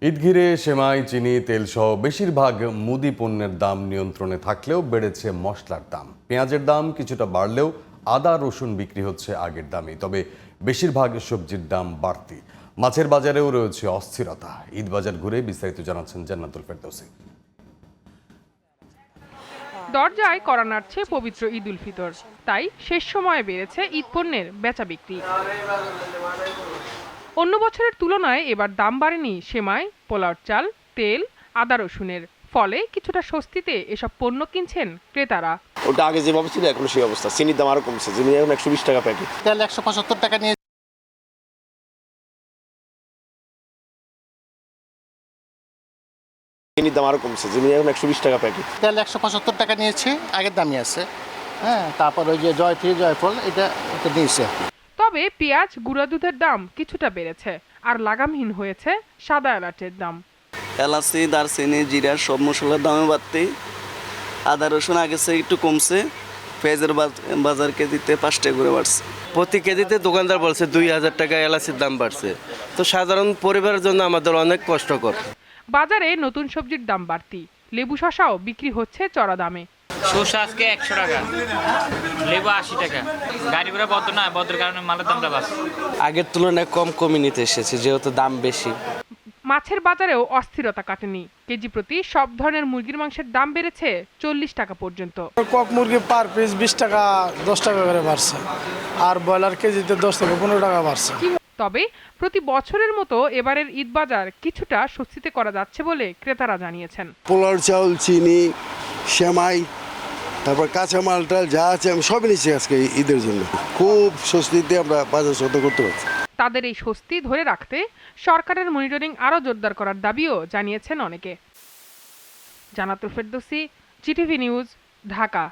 ঈদ ঘিরে সেমাই, চিনি, তেলসহ বেশিরভাগ মুদি পণ্যের দাম নিয়ন্ত্রণে থাকলেও বেড়েছে মশলার দাম। পেঁয়াজের দাম কিছুটা বাড়লেও আদা রসুন বিক্রি হচ্ছে আগের দামেই। তবে বেশিরভাগ সবজির দাম বাড়তি। মাছের বাজারেও রয়েছে অস্থিরতা। ঈদ বাজার ঘুরে বিস্তারিত জানাচ্ছেন জান্নাতুল ফেরদৌসী। দরজায় কড়া নাড়ছে পবিত্র ঈদ উল ফিতর, তাই শেষ সময়ে বেড়েছে ঈদ পণ্যের বেচা বিক্রি। অন্য বছরের তুলনায় এবার দাম বাড়েনি সেমাই, পোলাওর চাল, তেল, আদা রসুনের। ফলে কিছুটা স্বস্তিতে এসব পণ্য কিনছেন ক্রেতারা। ওটা আগে যেভাবে ছিল এখন সেই অবস্থা। চিনির দাম আরো কমছে, চিনি এখন 120 টাকা প্যাকেট। তেল 175 টাকা নিয়ে চিনির দাম আরো কমছে, চিনি এখন 120 টাকা প্যাকেট। তেল 175 টাকা নিয়েছে, আগের দামই আছে। হ্যাঁ, তারপর ওই যে জয়ফ্রি জয়ফল এটা নিয়েছে। তবে পেঁয়াজ, গুঁড়া দুধের দাম কিছুটা বেড়েছে, আর লাগামহীন হয়েছে সাদা এলাচের দাম। এলাচি, দারচিনি, জিরা সব মশলার দামে বাড়তি। আদা রসুন আগে চেয়ে একটু কমছে। পেঁয়াজের বাজার কেজিতে 5 টাকা করে বাড়ছে। প্রতি কেজিতে দোকানদার বলছে 2000 টাকা এলাচির দাম বাড়ছে। তো সাধারণ পরিবারের জন্য আমাদের অনেক কষ্টকর। বাজারে নতুন সবজির দাম বাড়তি। লেবু শসাও বিক্রি হচ্ছে চড়া দামে। শসা আজকে 100 টাকা, লেবু 80 টাকা। গাড়ি ঘোড়া বদ্ধ না, বদ্ধর কারণে মালের দামটা বাড়ছে। আগের তুলনায় কমই নিতে এসেছে, যেহেতু দাম বেশি। মাছের বাজারেও অস্থিরতা কাটেনি। কেজি প্রতি সব ধরনের মুরগির মাংসের দাম বেড়েছে 40 টাকা পর্যন্ত। কক মুরগি পার পিস 20 টাকা 10 টাকা করে বাড়ছে, আর ব্রয়লার কেজিতে 10 থেকে 15 টাকা বাড়ছে। তবে প্রতি বছরের মতো এবারের ঈদ বাজার কিছুটা স্বস্তিতে করা যাচ্ছে বলে ক্রেতারা জানিয়েছেন। পোলার চাউল, চিনি, সেমাই, তারপর কাঁচামাল টাল যা আছে আমি সবই নিচ্ছি আজকে ঈদের জন্য। খুব স্বস্তিতে আমরা বাজার সদা করতে পারছি। তাদের এই স্বস্তি ধরে রাখতে সরকারের মনিটরিং আরও জোরদার করার দাবিও জানিয়েছেন অনেকে। জান্নাতুল ফেরদৌসী, জিটিভি নিউজ, ঢাকা।